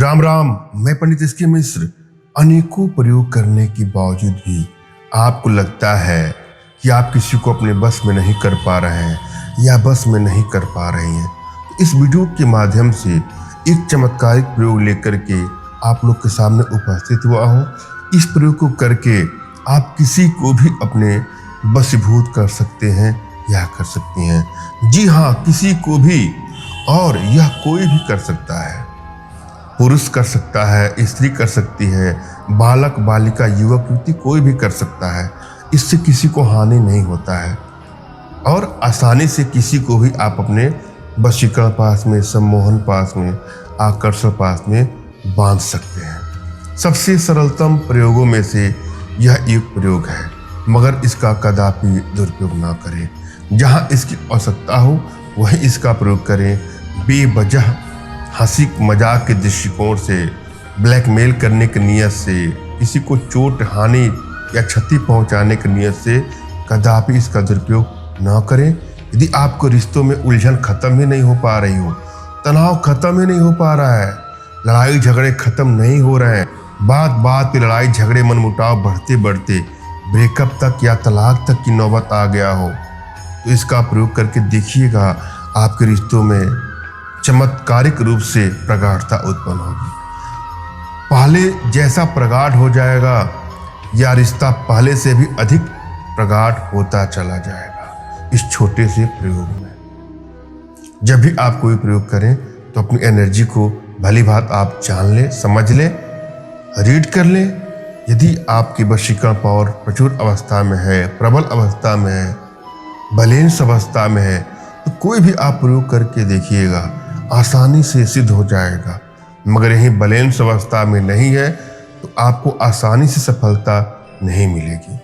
राम राम। मैं पंडित एसके मिश्र। अनेकों प्रयोग करने के बावजूद भी आपको लगता है कि आप किसी को अपने बस में नहीं कर पा रहे हैं या बस में नहीं कर पा रही हैं, तो इस वीडियो के माध्यम से एक चमत्कारिक प्रयोग लेकर के आप लोग के सामने उपस्थित हुआ हूँ। इस प्रयोग को करके आप किसी को भी अपने वशीभूत कर सकते हैं या कर सकती हैं। जी हाँ, किसी को भी, और यह कोई भी कर सकता है। पुरुष कर सकता है, स्त्री कर सकती है, बालक बालिका युवक युवती कोई भी कर सकता है। इससे किसी को हानि नहीं होता है और आसानी से किसी को भी आप अपने वशीकरण पास में, सम्मोहन पास में, आकर्षण पास में बांध सकते हैं। सबसे सरलतम प्रयोगों में से यह एक प्रयोग है, मगर इसका कदापि दुरुपयोग ना करें। जहाँ इसकी आवश्यकता हो वहीं इसका प्रयोग करें। बेवजह हंसी मजाक के दृष्टिकोण से, ब्लैकमेल करने की नीयत से, किसी को चोट हानि या क्षति पहुंचाने की नीयत से कदापि इसका दुरुपयोग न करें। यदि आपको रिश्तों में उलझन खत्म ही नहीं हो पा रही हो, तनाव खत्म ही नहीं हो पा रहा है, लड़ाई झगड़े खत्म नहीं हो रहे हैं, बात बात पे लड़ाई झगड़े मनमुटाव बढ़ते बढ़ते ब्रेकअप तक या तलाक तक की नौबत आ गया हो, तो इसका प्रयोग करके देखिएगा आपके रिश्तों में चमत्कारिक रूप से प्रगाढ़ता उत्पन्न होगी। पहले जैसा प्रगाढ़ हो जाएगा या रिश्ता पहले से भी अधिक प्रगाढ़ होता चला जाएगा इस छोटे से प्रयोग में। जब भी आप कोई प्रयोग करें तो अपनी एनर्जी को भली भांति आप जान लें, समझ लें, रीड कर लें। यदि आपकी वशीकरण पावर प्रचुर अवस्था में है, प्रबल अवस्था में है, बैलेंस अवस्था में है, तो कोई भी आप प्रयोग करके देखिएगा, आसानी से सिद्ध हो जाएगा। मगर यही बैलेंस अवस्था में नहीं है तो आपको आसानी से सफलता नहीं मिलेगी।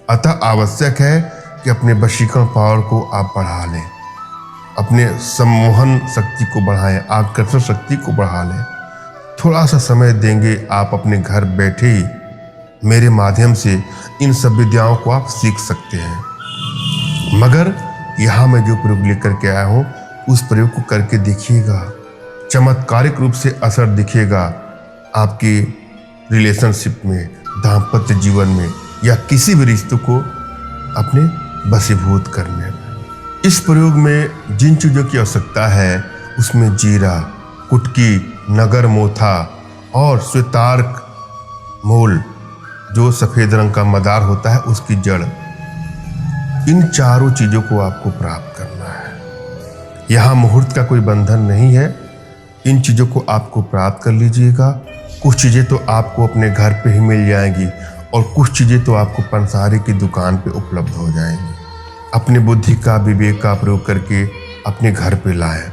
अतः आवश्यक है कि अपने वशीकरण पावर को आप बढ़ा लें, अपने सम्मोहन शक्ति को बढ़ाएं, आकर्षण शक्ति को बढ़ा लें। थोड़ा सा समय देंगे आप अपने घर बैठे ही मेरे माध्यम से इन सब विद्याओं को आप सीख सकते हैं। मगर यहाँ मैं जो प्रयोग लेकर के आया हूँ उस प्रयोग को करके देखिएगा, चमत्कारिक रूप से असर दिखेगा आपके रिलेशनशिप में, दाम्पत्य जीवन में या किसी भी रिश्ते को अपने वशीभूत करने में। इस प्रयोग में जिन चीज़ों की आवश्यकता है उसमें जीरा, कुटकी, नगर मोथा और श्वेतार्क मूल, जो सफ़ेद रंग का मदार होता है, उसकी जड़, इन चारों चीज़ों को आपको प्राप्त करना है। यहाँ मुहूर्त का कोई बंधन नहीं है, इन चीज़ों को आपको प्राप्त कर लीजिएगा। कुछ चीज़ें तो आपको अपने घर पे ही मिल जाएंगी और कुछ चीज़ें तो आपको पंसारी की दुकान पे उपलब्ध हो जाएंगी। अपने बुद्धि का, विवेक का प्रयोग करके अपने घर पे लाएं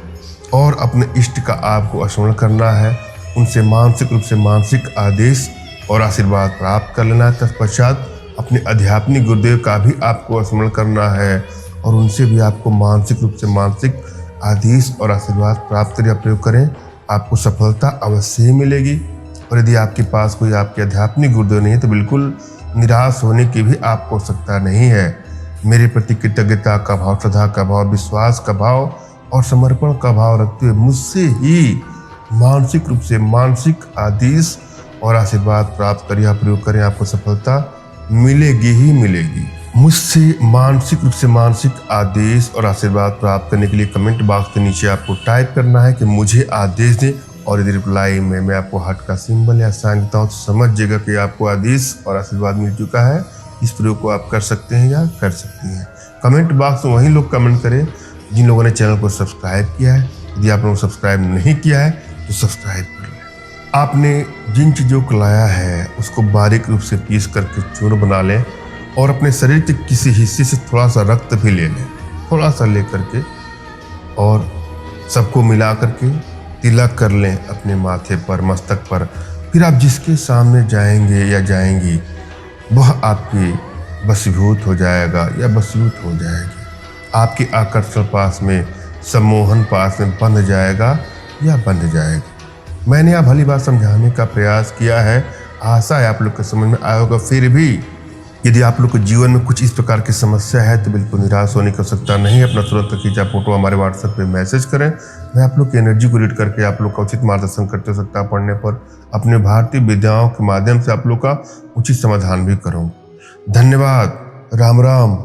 और अपने इष्ट का आपको स्मरण करना है। उनसे मानसिक रूप से मानसिक आदेश और आशीर्वाद प्राप्त कर लेना है। तत्पश्चात अपने आध्यात्मिक गुरुदेव का भी आपको स्मरण करना है और उनसे भी आपको मानसिक रूप से मानसिक आदेश और आशीर्वाद प्राप्त करें, प्रयोग करें। आपको सफलता अवश्य ही मिलेगी। और यदि आपके पास कोई आपके आध्यात्मिक गुरुदेव नहीं है तो बिल्कुल निराश होने की भी आपको आवश्यकता नहीं है। मेरे प्रति कृतज्ञता का भाव, श्रद्धा का भाव, विश्वास का भाव और समर्पण का भाव रखते हुए मुझसे ही मानसिक रूप से मानसिक आदेश और आशीर्वाद प्राप्त करिए, प्रयोग करें। आपको सफलता मिलेगी ही मिलेगी। मुझसे मानसिक रूप से मानसिक आदेश और आशीर्वाद प्राप्त करने के लिए कमेंट बॉक्स के नीचे आपको टाइप करना है कि मुझे आदेश दें, और यदि रिप्लाई में मैं आपको हार्ट का सिंबल या साइन देता हूँ तो समझिएगा कि आपको आदेश और आशीर्वाद मिल चुका है। इस प्रयोग को आप कर सकते हैं या कर सकती हैं। कमेंट बॉक्स में वही लोग कमेंट करें जिन लोगों ने चैनल को सब्सक्राइब किया है। यदि आप लोगों ने सब्सक्राइब नहीं किया है तो सब्सक्राइब कर लें। आपने जिन चीज़ों को लाया है उसको बारीक रूप से पीस करके चूर्ण बना लें और अपने शरीर के किसी हिस्से से थोड़ा सा रक्त भी ले लें, थोड़ा सा ले करके, और सबको मिला करके तिलक कर लें अपने माथे पर, मस्तक पर। फिर आप जिसके सामने जाएंगे या जाएंगी वह आपके वशीभूत हो जाएगा या वशीभूत हो जाएगी। आपके आकर्षण पास में, सम्मोहन पास में बंध जाएगा या बंध जाएगी। मैंने आप भली बात समझाने का प्रयास किया है, आशा है आप लोग के समझ में आया होगा। फिर भी यदि आप लोग के जीवन में कुछ इस प्रकार की समस्या है तो बिल्कुल निराश होने की आवश्यकता नहीं। अपना तुरंत खींचा फोटो हमारे व्हाट्सएप पे मैसेज करें। मैं आप लोग की एनर्जी को रीड करके आप लोग का उचित मार्गदर्शन करते हो सकता पढ़ने पर अपने भारतीय विद्याओं के माध्यम से आप लोग का उचित समाधान भी करूँ। धन्यवाद। राम राम।